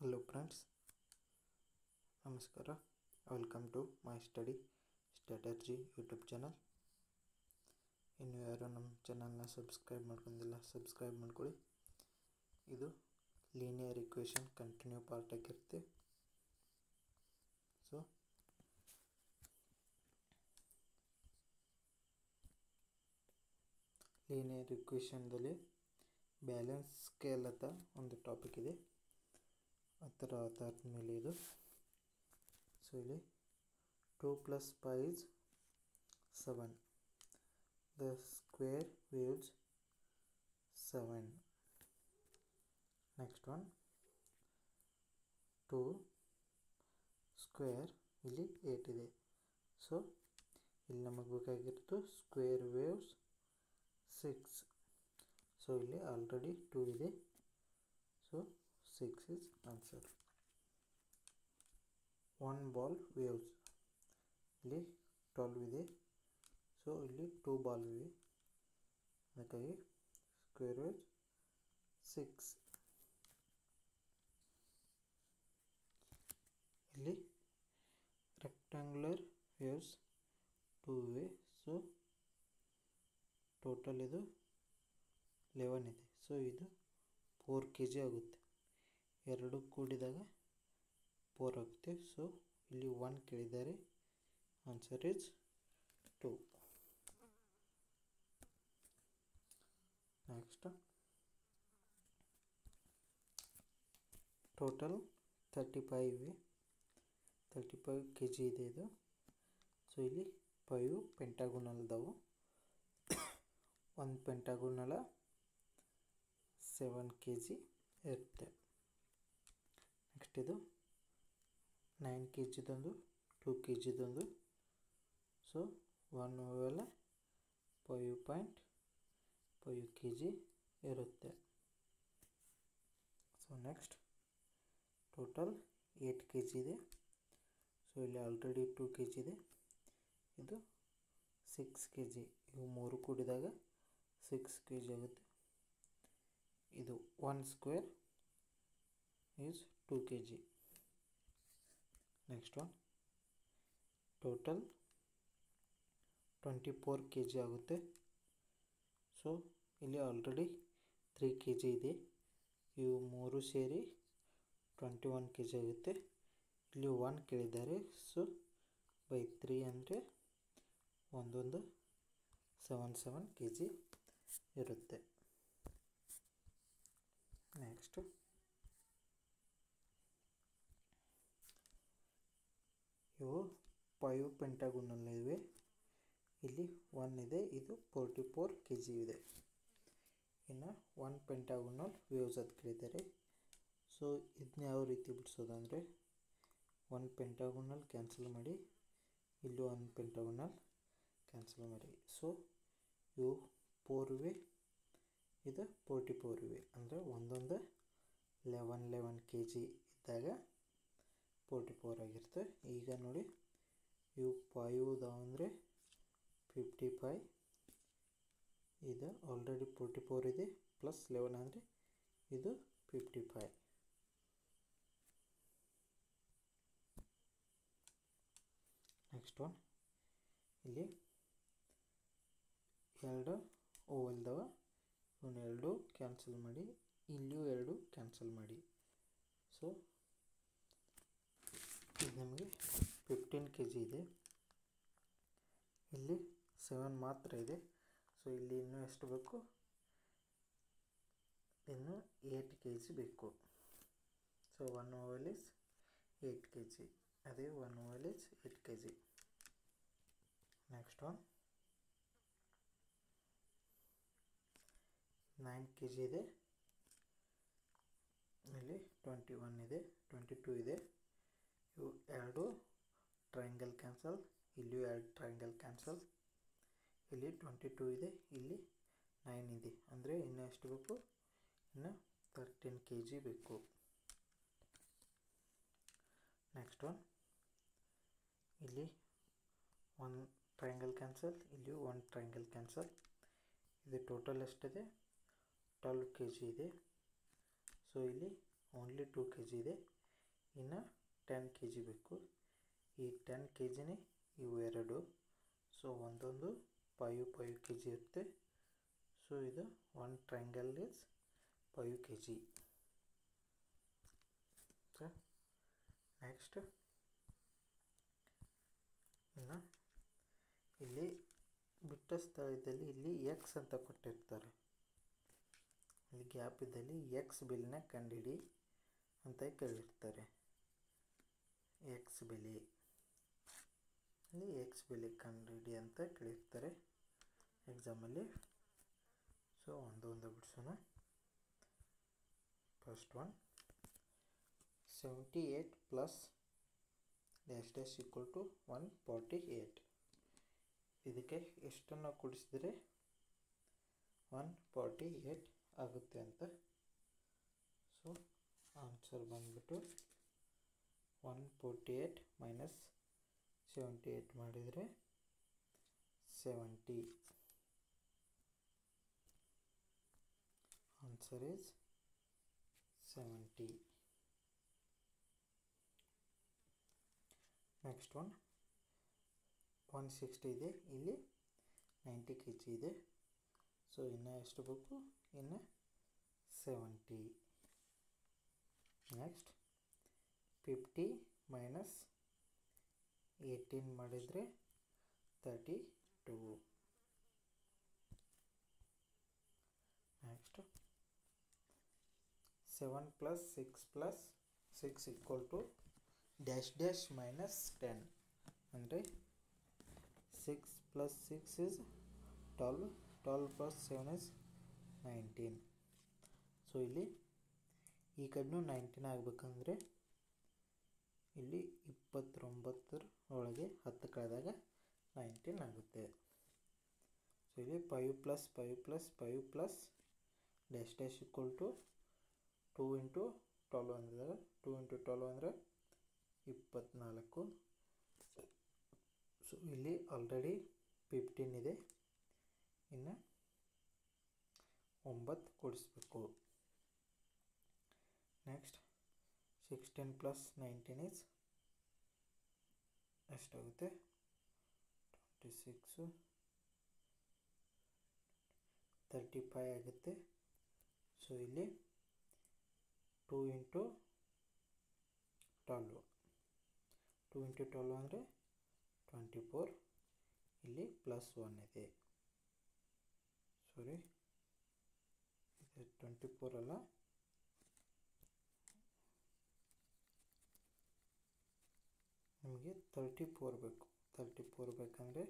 Hello friends, ನಮಸ್ಕಾರ. Welcome to my study strategy YouTube channel. ಇನ್ನು ಯಾರು ನಮ್ಮ ಚಾನಲ್ನ ಸಬ್ಸ್ಕ್ರೈಬ್ ಮಾಡ್ಕೊಂಡಿಲ್ಲ ಸಬ್ಸ್ಕ್ರೈಬ್ ಮಾಡ್ಕೊಳ್ಳಿ. ಇದು ಲೀನಿಯರ್ ಇಕ್ವೇಷನ್ ಕಂಟಿನ್ಯೂ ಪಾರ್ಟ್ ಆಗಿರುತ್ತೆ. ಸೊ ಲೀನಿಯರ್ ಇಕ್ವೇಷನ್ದಲ್ಲಿ ಬ್ಯಾಲೆನ್ಸ್ ಸ್ಕೇಲ್ ಅಂತ ಒಂದು ಟಾಪಿಕ್ ಇದೆ. ಅದಾದ್ಮೇಲೆ ಇದು ಸೊ ಇಲ್ಲಿ 2 + 5 is 7. The square yields 7. Next one 2 square ಇಲ್ಲಿ 8 ಇದೆ. ಸೊ ಇಲ್ಲಿ ನಮಗೆ ಬೇಕಾಗಿರೋದು ಸ್ಕ್ವೇರ್ ವೇವ್ಸ್ 6. ಸೊ ಇಲ್ಲಿ ಆಲ್ರೆಡಿ 2 ಇದೆ. So 6 is answer. 1 ball waves ಇಲ್ಲಿ 12 ಇದೆ. ಸೊ ಇಲ್ಲಿ 2 ಬಾಲ್ ಇವೆ, ಅದಕ್ಕಾಗಿ ಸ್ಕ್ವೇರ್ ವೇವ್ಸ್ 6. ಇಲ್ಲಿ ರೆಕ್ಟ್ಯಾಂಗ್ಯುಲರ್ ವೇವ್ಸ್ 2 ಇವೆ. ಸೊ ಟೋಟಲ್ ಇದು 11 ಇದೆ. ಸೊ ಇದು 4 kg ಆಗುತ್ತೆ. ಎರಡು ಕೂಡಿದಾಗ 4 ಆಗುತ್ತೆ. ಸೊ ಇಲ್ಲಿ 1 ಕೇಳಿದ್ದಾರೆ, ಆನ್ಸರ್ ಇಸ್ 2. ನೆಕ್ಸ್ಟ್ ಟೋಟಲ್ 35 ಇವೆ. 35 kg ಇದೆ ಇದು. ಸೊ ಇಲ್ಲಿ 5 ಪೆಂಟಾಗೋನಲ್ ಇದಾವೆ. ಒಂದು ಪೆಂಟಾಗೋನಲ 7 kg ಇರುತ್ತೆ. ನೆಕ್ಸ್ಟ್ ಇದು 9 kgದೊಂದು 2 kgದೊಂದು. ಸೊ 1 ಓವೆಲ್ಲ 5.5 kg ಇರುತ್ತೆ. ಸೊ ನೆಕ್ಸ್ಟ್ ಟೋಟಲ್ 8 kg ಇದೆ. ಸೊ ಇಲ್ಲಿ ಆಲ್ರೆಡಿ 2 kg ಇದೆ. ಇದು 6 kg. ಇವು ಮೂರು ಕೂಡಿದಾಗ 6 kg ಆಗುತ್ತೆ. ಇದು 1 square is 2 kg. Next one total 24 kg ಆಗುತ್ತೆ. ಸೊ ಇಲ್ಲಿ ಆಲ್ರೆಡಿ 3 kg ಇದೆ. ಇವು ಮೂರು ಸೇರಿ 21 kg ಆಗುತ್ತೆ. ಇಲ್ಲಿ 1 ಕೇಳಿದ್ದಾರೆ. ಸೊ ಬೈ 3 ಅಂದರೆ ಒಂದೊಂದು 7 kg ಇರುತ್ತೆ. ನೆಕ್ಸ್ಟ್ ಇವು 5 ಪೆಂಟಾಗೋನಲ್ ಇವೆ. ಇಲ್ಲಿ 1 ಇದೆ. ಇದು 44 kg ಇದೆ. ಇನ್ನು 1 ಪೆಂಟಾಗೋನಲ್ ವೇವ್ಸ್ ಅದು ಕೇಳಿದ್ದಾರೆ. ಸೊ ಇದನ್ನ ಯಾವ ರೀತಿ ಬಿಡಿಸೋದಂದರೆ 1 ಪೆಂಟಾಗೋನಲ್ ಕ್ಯಾನ್ಸಲ್ ಮಾಡಿ, ಇಲ್ಲೂ 1 ಪೆಂಟಾಗೋನಲ್ ಕ್ಯಾನ್ಸಲ್ ಮಾಡಿ. ಸೊ ಇವು 4 ಇವೆ, ಇದು 44 ಇವೆ. ಅಂದರೆ ಒಂದೊಂದು 11 kg ಇದ್ದಾಗ 44 ಆಗಿರುತ್ತೆ. ಈಗ ನೋಡಿ ಇವು 5 ಇದಾವೆ ಅಂದರೆ 55. ಇದು ಆಲ್ರೆಡಿ 44 ಇದೆ ಪ್ಲಸ್ 11 ಅಂದರೆ ಇದು 55. ನೆಕ್ಸ್ಟ್ ಒನ್ ಇಲ್ಲಿ 2 ಓವಲ್ದವ, ಇವನ್ನ 2 ಕ್ಯಾನ್ಸಲ್ ಮಾಡಿ, ಇಲ್ಲಿಯೂ 2 ಕ್ಯಾನ್ಸಲ್ ಮಾಡಿ. ಸೊ ಇದು ನಮಗೆ 15 kg ಇದೆ. ಇಲ್ಲಿ 7 ಮಾತ್ರ ಇದೆ. ಸೊ ಇಲ್ಲಿ ಇನ್ನೂ ಎಷ್ಟು ಬೇಕು? ಇನ್ನು 8 kg ಬೇಕು. So 1 Oval is 8 kg. ಅದೇ 1 Oval is 8 kg. Next one 9 kg ಇದೆ. ಇಲ್ಲಿ 21 ಇದೆ, 22 ಇದೆ. ಇವು 2 ಟ್ರಯಾಂಗಲ್ ಕ್ಯಾನ್ಸಲ್, ಇಲ್ಲಿಯೂ 2 ಟ್ರಯಾಂಗಲ್ ಕ್ಯಾನ್ಸಲ್. ಇಲ್ಲಿ 22 ಇದೆ, ಇಲ್ಲಿ 9 ಇದೆ. ಅಂದರೆ ಇನ್ನು ಎಷ್ಟು ಬೇಕು? ಇನ್ನು 13 kg ಬೇಕು. ನೆಕ್ಸ್ಟ್ ಒನ್ ಇಲ್ಲಿ 1 ಟ್ರಯಾಂಗಲ್ ಕ್ಯಾನ್ಸಲ್, ಇಲ್ಲಿಯೂ 1 ಟ್ರಯಾಂಗಲ್ ಕ್ಯಾನ್ಸಲ್. ಇದು ಟೋಟಲ್ ಎಷ್ಟಿದೆ? 12 kg ಇದೆ. ಸೊ ಇಲ್ಲಿ ಓನ್ಲಿ 2 kg ಇದೆ. ಇನ್ನು 10 kg ಬೇಕು. ಈ 10 kgನೇ ಇವು ಎರಡು. ಸೊ ಒಂದೊಂದು 5 kg ಇರುತ್ತೆ. ಸೊ ಇದು one triangle is 5 kg. So next ಇನ್ನು ಇಲ್ಲಿ ಬಿಟ್ಟ ಸ್ಥಳದಲ್ಲಿ ಇಲ್ಲಿ ಎಕ್ಸ್ ಅಂತ ಕೊಟ್ಟಿರ್ತಾರೆ. ಇಲ್ಲಿ ಗ್ಯಾಪ್ ಇದ್ದಲ್ಲಿ ಎಕ್ಸ್ ಬೆಲೆನ ಕಂಡುಹಿಡಿ ಅಂತ ಕೇಳಿರ್ತಾರೆ. ಎಕ್ಸ್ ಬೆಲೆ ಇಲ್ಲಿ ಎಕ್ಸ್ ಬೆಲೆ ಕಂಡುಹಿಡಿ ಅಂತ ಕೇಳಿರ್ತಾರೆ ಎಕ್ಸಾಮಲ್ಲಿ. ಸೊ ಒಂದೊಂದು ಬಿಡಿಸೋಣ. First one 78 plus dash dash equal to 148. ಇದಕ್ಕೆ ಎಷ್ಟನ್ನು ಕೂಡಿಸಿದರೆ 148 ಆಗುತ್ತೆ ಅಂತ. ಸೊ ಆನ್ಸರ್ ಬಂದ್ಬಿಟ್ಟು 148 ಮೈನಸ್ 78 ಮಾಡಿದರೆ 70. Answer is 70. ನೆಕ್ಸ್ಟ್ ಒನ್ 160 ಇದೆ, ಇಲ್ಲಿ 90 kg ಇದೆ. ಸೊ ಇನ್ನು ಎಷ್ಟು ಬೇಕು? ಇನ್ನು 70. ನೆಕ್ಸ್ಟ್ 50 ಮೈನಸ್ 18 ಮಾಡಿದರೆ 32. Next 7 plus 6 plus 6 equal to dash dash minus 10 ಅಂದರೆ 6 plus 6 is 12, 12 plus 7 is 19. So ಇಲ್ಲಿ ಈ ಕಡೆನೂ 19 ಆಗಬೇಕಂದ್ರೆ ಇಲ್ಲಿ 29 ಒಳಗೆ 10 ಕಳೆದಾಗ 19 ಆಗುತ್ತೆ. ಸೊ ಇಲ್ಲಿ 5 plus 5 plus 5 plus dash dash equal to 2 into 12 ಅಂದರೆ 2 ಇಂಟು 12 ಅಂದರೆ 24. ಸೊ ಇಲ್ಲಿ ಆಲ್ರೆಡಿ 15 ಇದೆ, ಇನ್ನು 9 ಕೂಡಿಸ್ಬೇಕು. ನೆಕ್ಸ್ಟ್ 16 ಪ್ಲಸ್ 19 ಇಸ್ ಎಷ್ಟಾಗುತ್ತೆ? 26, 35 ಆಗುತ್ತೆ. ಸೊ ಇಲ್ಲಿ 2 ಇಂಟು 12, 2 ಇಂಟು 12 ಅಂದರೆ 24. ಇಲ್ಲಿ ಪ್ಲಸ್ 1 ಇದೆ. ಸಾರಿ, ಇದು 24 ಅಲ್ಲ, ನಿಮಗೆ 34 ಬೇಕು. 34 ಬೇಕಂದರೆ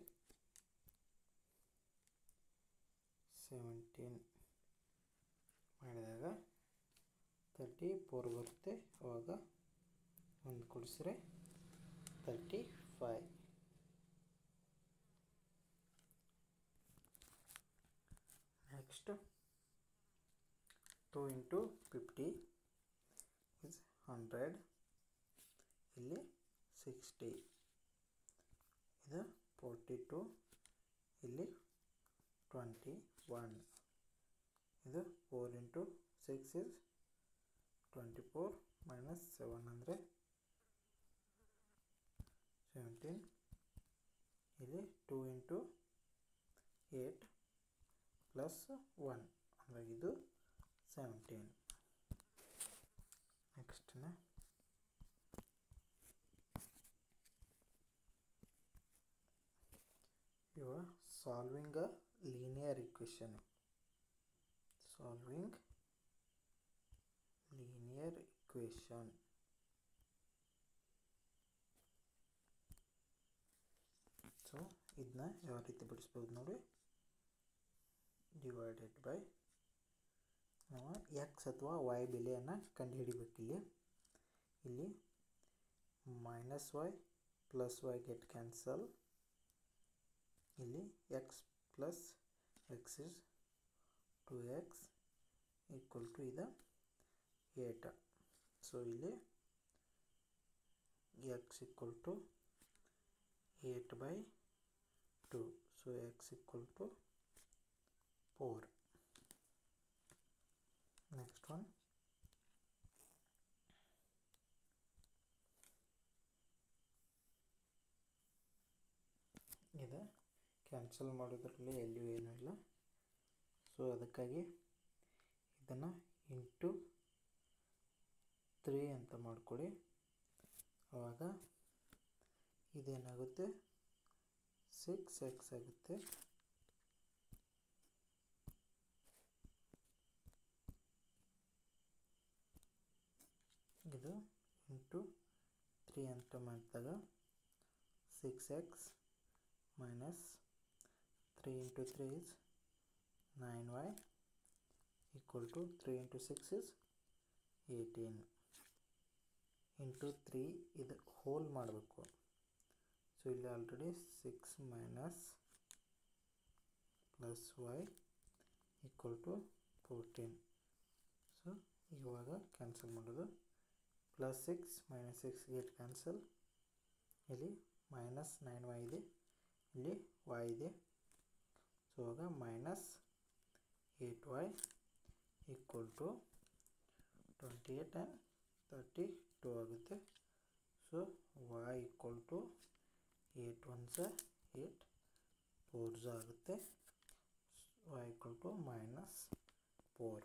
17 ಮಾಡಿದಾಗ 34 ಬರುತ್ತೆ. ಅವಾಗ ಒಂದು ಕೂಡಿಸಿದ್ರೆ 35. Next 2 into 50 is 100. ಇಲ್ಲಿ 60, ಇದು 42, ಇಲ್ಲಿ 21. ಇದು 4 ಇಂಟು 6 ಇಸ್ 24 ಮೈನಸ್ 7 ಅಂದರೆ 17. ಇಲ್ಲಿ 2 ಇಂಟು 8 ಪ್ಲಸ್ 1 ಅಂದರೆ ಇದು 17. ನೆಕ್ಸ್ಟ್ನ ಇವಾಗ solving a linear equation. Solving linear equation. So ಇದನ್ನ ಯಾವ ರೀತಿ ಬಿಡಿಸ್ಬೋದು ನೋಡಿ. ಡಿವೈಡೆಡ್ ಬೈ ನಾವು ಎಕ್ಸ್ ಅಥವಾ ವೈ ಬೆಲೆಯನ್ನು ಕಂಡುಹಿಡಿಬೇಕಿಲ್ಲಿ. ಇಲ್ಲಿ minus y plus y get cancel. ಇಲ್ಲಿ x plus x is 2x equal to ಇದು 8. ಸೊ ಇಲ್ಲಿ x equal to 8/2. So x equal to 4. Next one cancel ಮಾಡೋದ್ರಲ್ಲಿ ಎಲ್ಲಿಯೂ ಏನೂ ಇಲ್ಲ. ಸೊ ಅದಕ್ಕಾಗಿ ಇದನ್ನು ಇಂಟು 3 ಅಂತ ಮಾಡಿಕೊಡಿ. ಆವಾಗ ಇದೇನಾಗುತ್ತೆ 6x ಆಗುತ್ತೆ. ಇದು ಇಂಟು 3 ಅಂತ ಮಾಡಿದಾಗ 6x minus 3 into 3 is 9y equal to 3 into 6 is 18 into 3 ಇದು ಹೋಲ್ ಮಾಡಬೇಕು. ಸೊ ಇಲ್ಲಿ already 6 minus plus y equal to 14. So ಇವಾಗ ಕ್ಯಾನ್ಸಲ್ ಮಾಡೋದು. Plus 6 minus 6 get cancel. ಇಲ್ಲಿ ಮೈನಸ್ 9y ಇದೆ, ಇಲ್ಲಿ y ಇದೆ. ಸೊ ಇವಾಗ minus 8y equal to 28 and 32 ಆಗುತ್ತೆ. So y equal to 8 1s 8 4s ಆಗುತ್ತೆ. y equal to minus 4.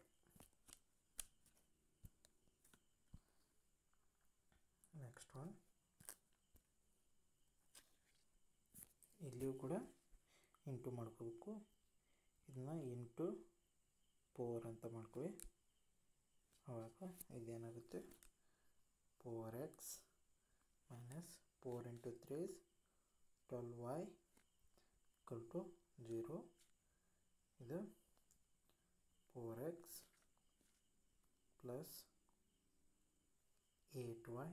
Next one, ಇಲ್ಲಿಯೂ ಕೂಡ ಇಂಟು ಮಾಡ್ಕೋಬೇಕು. ಇದನ್ನ ಇಂಟು 4 ಅಂತ ಮಾಡ್ಕೊಳ್ಳಿ. ಆವಾಗ ಇದೇನಾಗುತ್ತೆ 4x minus 4 into 3 is 12y equal to 0. ಇದು 4x plus 8y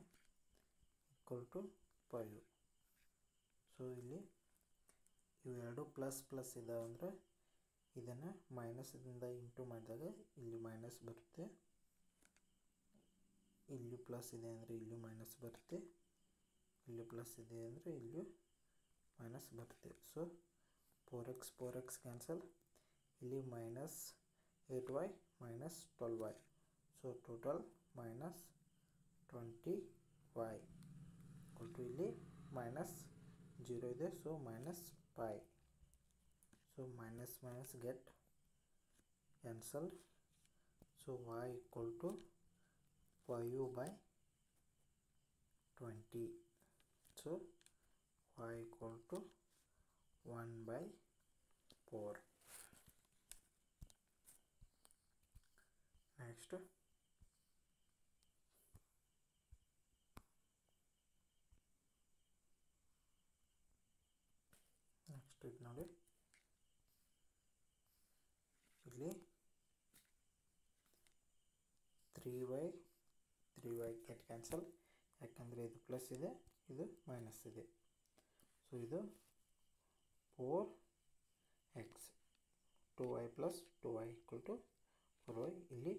equal to 5. So ಇಲ್ಲಿ ಇವೆರಡು ಪ್ಲಸ್ ಪ್ಲಸ್ ಇದಾವೆ ಅಂದರೆ ಇದನ್ನು ಮೈನಸ್ದಿಂದ ಇಂಟು ಮಾಡಿದಾಗ ಇಲ್ಲಿ ಮೈನಸ್ ಬರುತ್ತೆ. ಇಲ್ಲಿ ಪ್ಲಸ್ ಇದೆ ಅಂದರೆ ಇಲ್ಲೂ ಮೈನಸ್ ಬರುತ್ತೆ, ಇಲ್ಲಿ ಪ್ಲಸ್ ಇದೆ ಅಂದರೆ ಇಲ್ಲೂ ಮೈನಸ್ ಬರುತ್ತೆ. So 4x cancel. ಇಲ್ಲಿ minus 8y minus 12y. So total minus 20y equal to ಇಲ್ಲಿ ಮೈನಸ್ 0 ಇದೆ. So minus 5. So minus minus get cancel. So y equal to 5/20. So y equal to 1/4. Next ಇದು ನೋಡಿ, ಇಲ್ಲಿ 3y get cancel. ಯಾಕಂದರೆ ಇದು plus ಇದೆ, ಇದು minus ಇದೆ. ಸೊ ಇದು 4x 2y plus 2y equal to 4y. ಇಲ್ಲಿ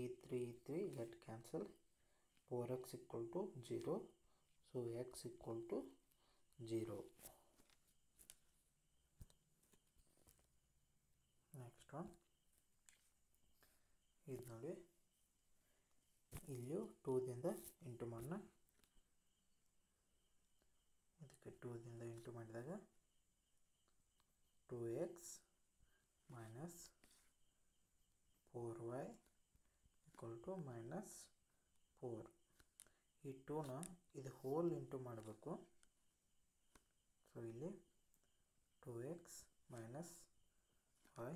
ಈ 3 get cancel. 4x equal to 0. So x equal to 0. Next one, ಇದು ನೋಡಿ, ಇಲ್ಲಿಯೂ 2ದಿಂದ ಇಂಟು ಮಾಡೋಣ. ಇದಕ್ಕೆ 2ದಿಂದ ಇಂಟು ಮಾಡಿದಾಗ 2x minus 4y equal to minus 4. ಈ 2ನ ಇದು ಹೋಲ್ ಇಂಟು ಮಾಡಬೇಕು. ಸೊ ಇಲ್ಲಿ 2x minus y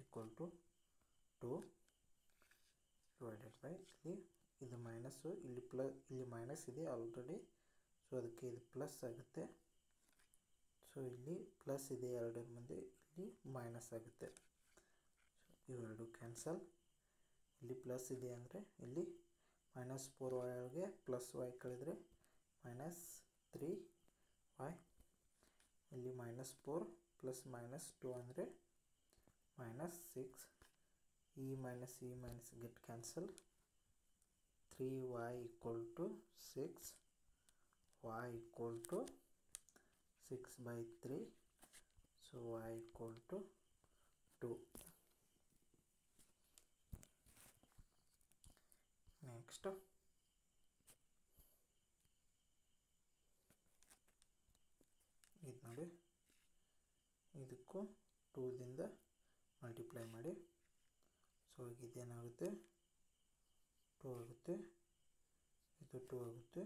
equal to 2 divided by ಇಲ್ಲಿ ಇದು ಮೈನಸ್ಸು, ಇಲ್ಲಿ ಇಲ್ಲಿ ಮೈನಸ್ ಇದೆ ಆಲ್ರೆಡಿ. ಸೊ ಅದಕ್ಕೆ ಇದು ಪ್ಲಸ್ ಆಗುತ್ತೆ. ಸೊ ಇಲ್ಲಿ ಪ್ಲಸ್ ಇದೆ ಎರಡರ ಮುಂದೆ, ಇಲ್ಲಿ ಮೈನಸ್ ಆಗುತ್ತೆ. ಇವೆರಡು ಕ್ಯಾನ್ಸಲ್. ಇಲ್ಲಿ ಪ್ಲಸ್ ಇದೆ ಅಂದರೆ ಇಲ್ಲಿ ಮೈನಸ್ 4y ಒಳಗೆ ಪ್ಲಸ್ y ಕಳೆದರೆ ಮೈನಸ್ 3y. ಇಲ್ಲಿ ಮೈನಸ್ 4 ಪ್ಲಸ್ ಮೈನಸ್ 2 ಅಂದರೆ ಮೈನಸ್ 6. ಈ minus get cancel. 3y equal to 6, y equal to 6/3. So y equal to 2. Next ಇದು ನೋಡಿ, ಮಾಡಬೇಕು, 2ದಿಂದ ಮಲ್ಟಿಪ್ಲೈ ಮಾಡಿ. ಸೊ ಇದೇನಾಗುತ್ತೆ 2 ಆಗುತ್ತೆ, ಇದು 2 ಆಗುತ್ತೆ,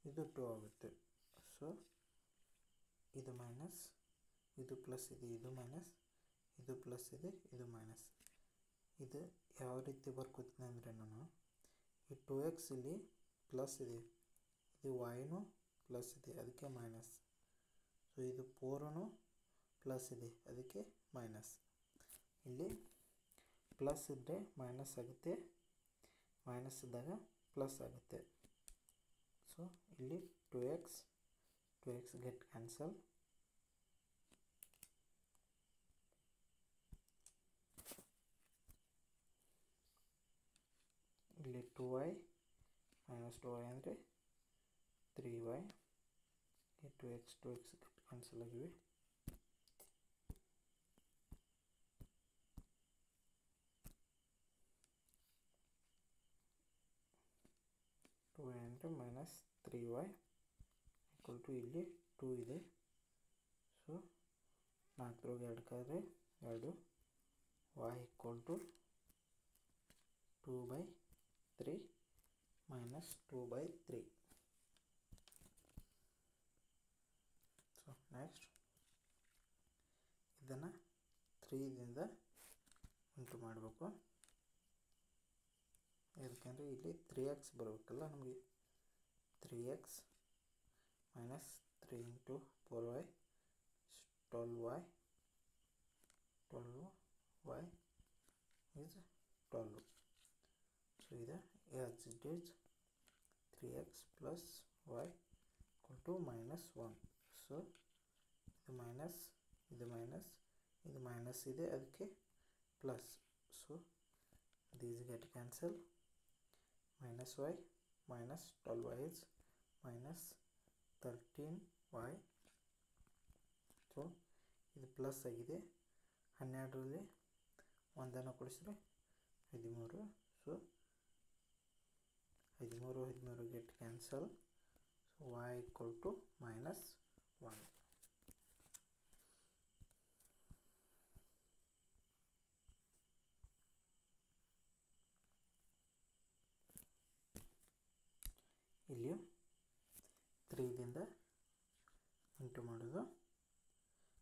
ಇದು 2 ಆಗುತ್ತೆ. ಸೊ ಇದು ಮೈನಸ್, ಇದು ಪ್ಲಸ್ ಇದೆ, ಇದು ಮೈನಸ್, ಇದು ಪ್ಲಸ್ ಇದೆ, ಇದು ಮೈನಸ್. ಇದು ಯಾವ ರೀತಿ ಬರ್ಕೋತೀನಿ ಅಂದರೆ ನಾನು ಈ 2x ಇಲ್ಲಿ ಪ್ಲಸ್ ಇದೆ, ಇದು ವೈನು ಪ್ಲಸ್ ಇದೆ ಅದಕ್ಕೆ ಮೈನಸ್. ಸೊ ಇದು 4 ಪ್ಲಸ್ ಇದೆ ಅದಕ್ಕೆ ಮೈನಸ್. ಇಲ್ಲಿ ಪ್ಲಸ್ ಇದ್ದರೆ ಮೈನಸ್ ಆಗುತ್ತೆ, ಮೈನಸ್ ಇದ್ದಾಗ ಪ್ಲಸ್ ಆಗುತ್ತೆ. ಸೊ ಇಲ್ಲಿ 2x ಗೆಟ್ ಕ್ಯಾನ್ಸಲ್. ಇಲ್ಲಿ 2y ಮೈನಸ್ 2y ಅಂದರೆ 3y. 2x ಕ್ಯಾನ್ಸಲ್ ಆಗಿವೆ. ಅಂದರೆ ಮೈನಸ್ 3y ಈಕ್ವಲ್ ಟು ಇಲ್ಲಿ 2 ಇದೆ. ಸೊ 4 2 ಕಳೆದ್ರೆ 2, y equal to 2/3 minus 2/3. So next ಇದನ್ನು 3ದಿಂದ ಇಂಟು ಮಾಡಬೇಕು. ಯಾಕಂದರೆ ಇಲ್ಲಿ 3x ಬರಬೇಕಲ್ಲ ನಮಗೆ. 3x minus 3 into 4y 12y is 12. So ಇದು as it is 3x plus y equal to minus 1. So ಇದು ಮೈನಸ್, ಇದು ಮೈನಸ್, ಇದು ಮೈನಸ್ ಇದೆ ಅದಕ್ಕೆ plus. So these get cancel. Minus y minus 12y is minus 13y. So ಇದು plus ಆಗಿದೆ. 12ರಲ್ಲಿ 1 ಕೊಡಿಸಿದ್ರೆ 13. So 13 get cancel. So y equal to minus 1. ಇಲ್ಲಿಯೂ 3ದಿಂದ ಇಂಟು ಮಾಡೋದು.